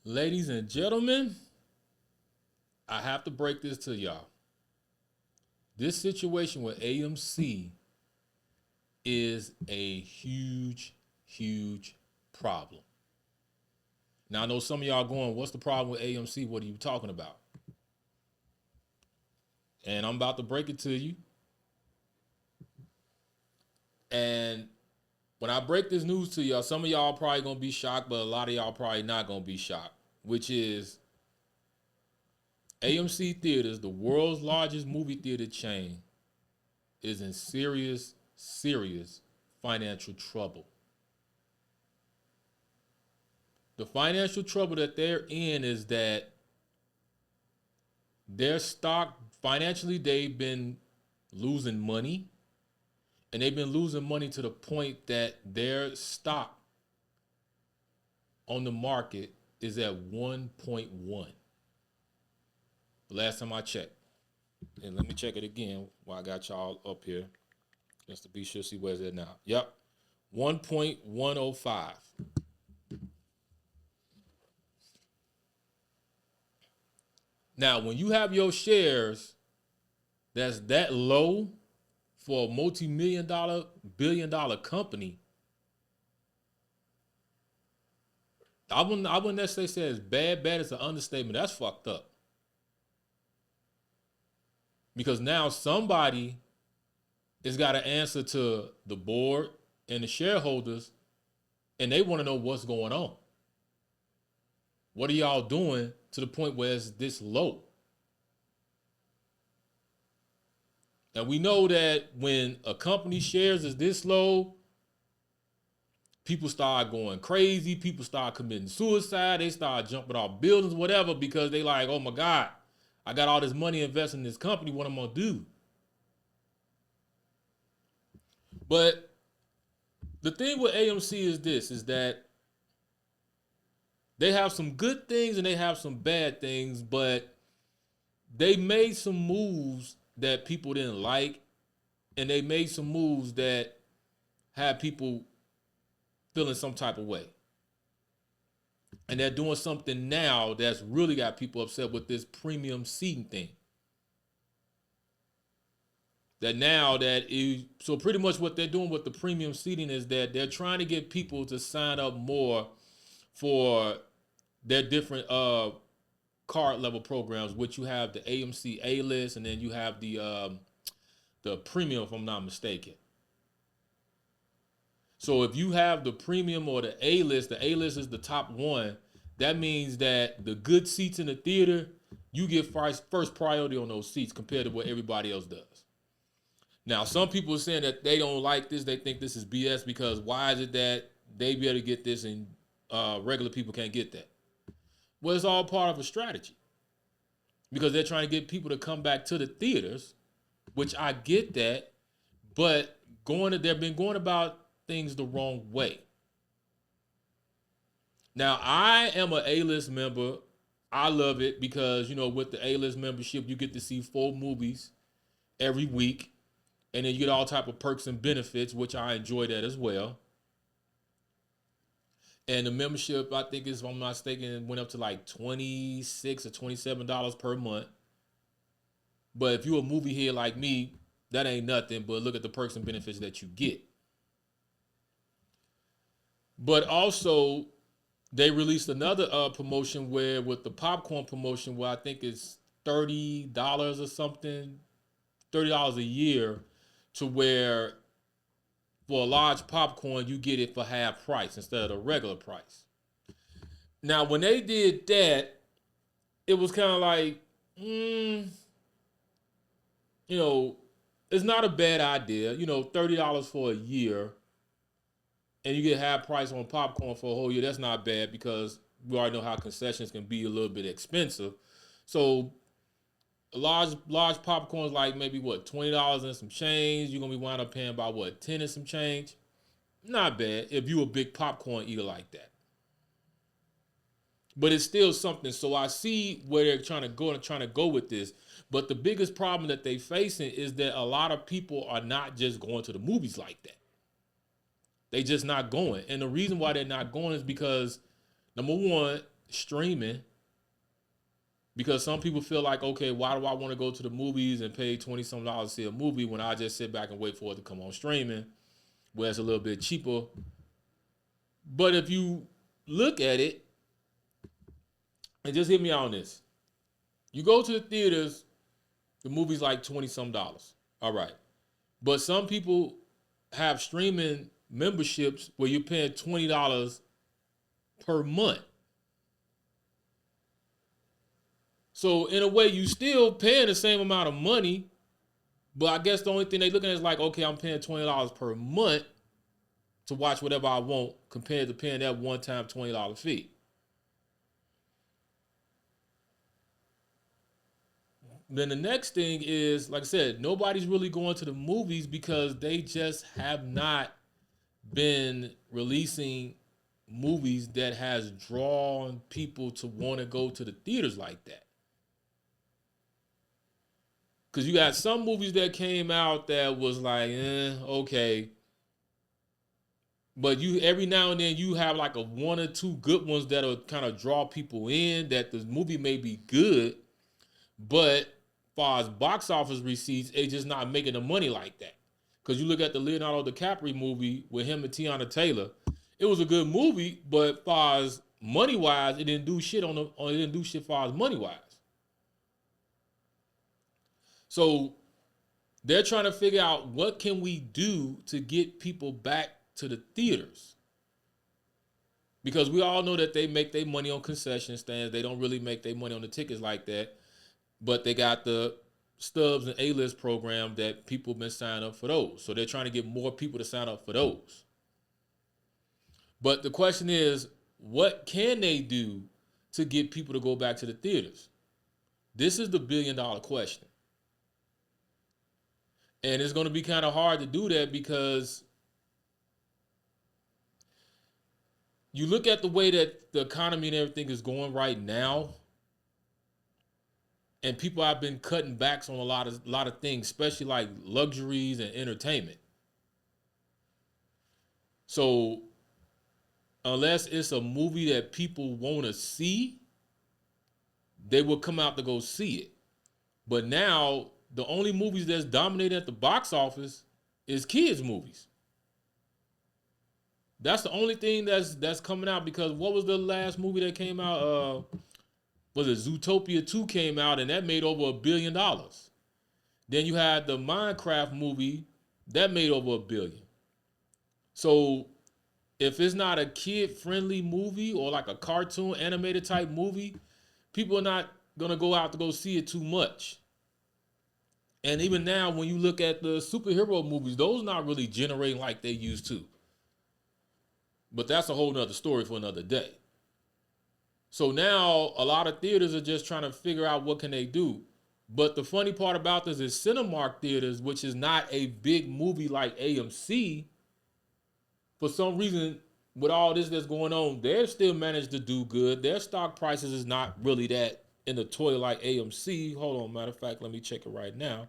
Ladies and gentlemen, I have to break this to y'all. This situation with AMC is a huge, huge problem. Now, I know some of y'all going, what's the problem with AMC? What are you talking about? And I'm about to break it to you. And when I break this news to y'all, some of y'all probably gonna be shocked, but a lot of y'all probably not gonna be shocked, which is AMC Theaters, the world's largest movie theater chain, is in serious, serious financial trouble. The financial trouble that they're in is that their stock, financially, they've been losing money, and they've been losing money to the point that their stock on the market is at 1.1. The last time I checked. And let me check it again while I got y'all up here. Just to be sure, see where's it now. Yep. 1.105. Now, when you have your shares that's that low for a multi-million dollar, billion-dollar company, I wouldn't necessarily say it's bad. Bad is an understatement. That's fucked up. Because now somebody has got to answer to the board and the shareholders, and they want to know what's going on. What are y'all doing to the point where it's this low? Now we know that when a company shares is this low, people start going crazy. People start committing suicide. They start jumping off buildings, whatever, because they like, oh my God, I got all this money invested in this company. What am I gonna do? But the thing with AMC is this: is that they have some good things and they have some bad things, but they made some moves that people didn't like, and they made some moves that had people feeling some type of way. And they're doing something now that's really got people upset with this premium seating thing. That now that is so pretty much what they're doing with the premium seating is that they're trying to get people to sign up more for their different card level programs, which you have the AMC A list, and then you have the premium, if I'm not mistaken. So if you have the premium or the A list is the top one. That means that the good seats in the theater, you get first priority on those seats compared to what everybody else does. Now, some people are saying that they don't like this. They think this is BS because why is it that they be able to get this and regular people can't get that? Well, it's all part of a strategy because they're trying to get people to come back to the theaters, which I get that, but they've been going about things the wrong way. Now, I am an A-list member. I love it because, with the A-list membership, you get to see 4 movies every week. And then you get all type of perks and benefits, which I enjoy that as well. And the membership, I think, if I'm not mistaken, went up to like $26 or $27 per month. But if you're a movie head like me, that ain't nothing. But look at the perks and benefits that you get. But also, they released another promotion where with the popcorn promotion, where I think it's $30 or something, $30 a year, to where for a large popcorn you get it for half price instead of the regular price. Now, when they did that, it was kind of like, it's not a bad idea. $30 for a year, and you get half price on popcorn for a whole year. That's not bad because we already know how concessions can be a little bit expensive. So large popcorns like maybe what $20 and some change. You're gonna be wind up paying about what 10 and some change. Not bad if you a big popcorn eater like that. But it's still something. So I see where they're trying to go with this. But the biggest problem that they facing is that a lot of people are not just going to the movies like that. They just not going. And the reason why they're not going is because number one, streaming, because some people feel like, okay, why do I want to go to the movies and pay $20 to see a movie when I just sit back and wait for it to come on streaming, where it's a little bit cheaper. But if you look at it, and just hear me out on this, you go to the theaters, the movie's like $20. All right. But some people have streaming memberships where you're paying $20 per month. So in a way, you still paying the same amount of money, but I guess the only thing they looking at is like, okay, I'm paying $20 per month to watch whatever I want compared to paying that one-time $20 fee. Then the next thing is, like I said, nobody's really going to the movies because they just have not been releasing movies that has drawn people to want to go to the theaters like that. Because you got some movies that came out that was like, okay. But you every now and then you have like a one or two good ones that'll kind of draw people in, that the movie may be good, but as far as box office receipts, it's just not making the money like that. Because you look at the Leonardo DiCaprio movie with him and Tiana Taylor, it was a good movie, but as far as money wise, it didn't do shit it didn't do shit as far as money wise. So they're trying to figure out what can we do to get people back to the theaters. Because we all know that they make their money on concession stands. They don't really make their money on the tickets like that. But they got the Stubs and A-list program that people been signing up for those. So they're trying to get more people to sign up for those. But the question is, what can they do to get people to go back to the theaters? This is the billion-dollar question. And it's going to be kind of hard to do that because you look at the way that the economy and everything is going right now, and people have been cutting backs on a lot of things, especially like luxuries and entertainment. So unless it's a movie that people want to see, they will come out to go see it. But now the only movies that's dominating at the box office is kids' movies. That's the only thing that's coming out, because what was the last movie that came out? Was it Zootopia 2 came out, and that made over $1 billion. Then you had the Minecraft movie that made over $1 billion. So if it's not a kid-friendly movie or like a cartoon animated type movie, people are not gonna go out to go see it too much. And even now, when you look at the superhero movies, those not really generating like they used to. But that's a whole nother story for another day. So now a lot of theaters are just trying to figure out what can they do. But the funny part about this is Cinemark Theaters, which is not a big movie like AMC, for some reason, with all this that's going on, they've still managed to do good. Their stock prices is not really that in the toilet like AMC. Hold on, matter of fact, let me check it right now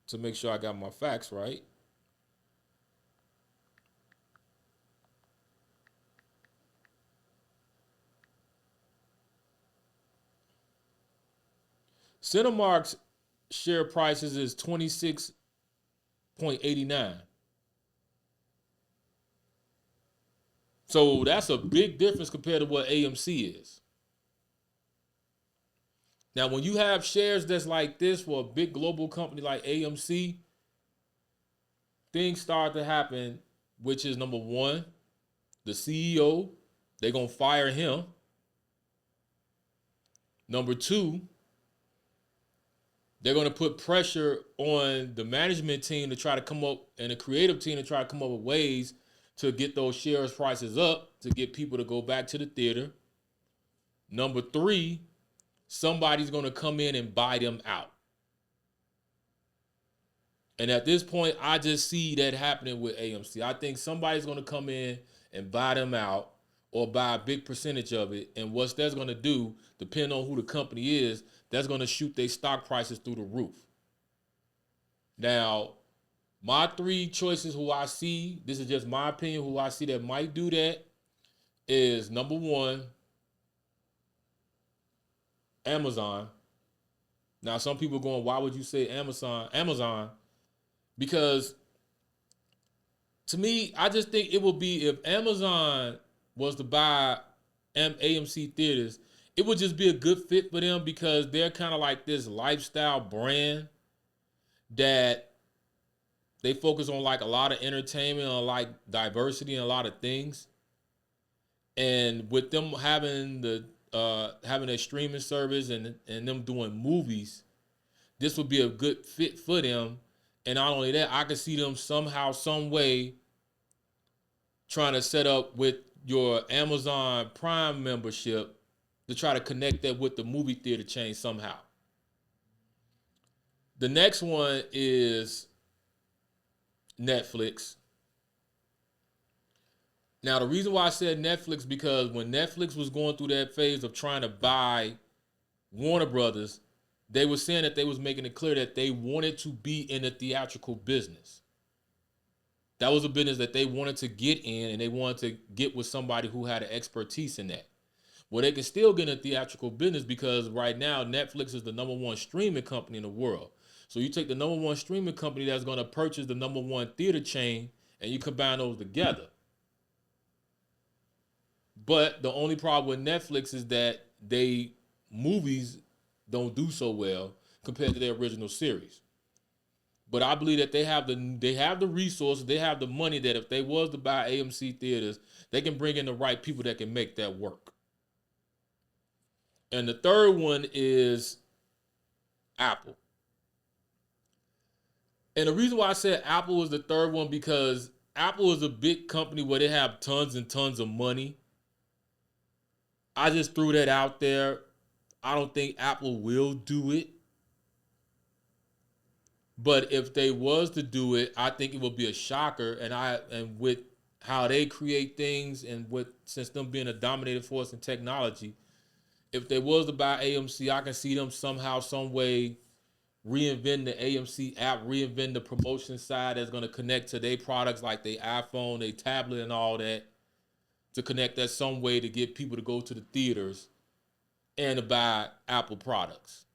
to make sure I got my facts right. Cinemark's share prices is 26.89. So that's a big difference compared to what AMC is. Now, when you have shares that's like this for a big global company like AMC, things start to happen, which is number one, the CEO, they're going to fire him. Number two, they're going to put pressure on the management team to try to come up, and the creative team to try to come up with ways to get those shares prices up to get people to go back to the theater. Number three, somebody's going to come in and buy them out. And at this point, I just see that happening with AMC. I think somebody's going to come in and buy them out or buy a big percentage of it. And what that's going to do, depending on who the company is, that's going to shoot their stock prices through the roof. Now, my three choices who I see, this is just my opinion, who I see that might do that, is number one, Amazon. Now, some people are going, why would you say Amazon? Amazon, because to me, I just think it would be if Amazon was to buy AMC theaters, it would just be a good fit for them because they're kind of like this lifestyle brand that they focus on like a lot of entertainment, on like diversity and a lot of things. And with them having a streaming service and them doing movies, this would be a good fit for them. And not only that, I could see them somehow, some way trying to set up with your Amazon Prime membership to try to connect that with the movie theater chain somehow. The next one is Netflix. Now, the reason why I said Netflix, because when Netflix was going through that phase of trying to buy Warner Brothers, they were saying that they was making it clear that they wanted to be in the theatrical business. That was a business that they wanted to get in, and they wanted to get with somebody who had an expertise in that. Well, they can still get in the theatrical business because right now Netflix is the number one streaming company in the world. So you take the number one streaming company that's going to purchase the number one theater chain, and you combine those together. But the only problem with Netflix is that they movies don't do so well compared to their original series. But I believe that they have the resources, they have the money that if they was to buy AMC theaters, they can bring in the right people that can make that work. And the third one is Apple. And the reason why I said Apple was the third one because Apple is a big company where they have tons and tons of money. I just threw that out there. I don't think Apple will do it. But if they was to do it, I think it would be a shocker. And with how they create things and with since them being a dominated force in technology, if they was to buy AMC, I can see them somehow, some way reinvent the AMC app, reinvent the promotion side that's going to connect to their products like their iPhone, their tablet, and all that to connect that some way to get people to go to the theaters and to buy Apple products.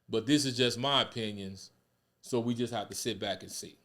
But this is just my opinions, so we just have to sit back and see.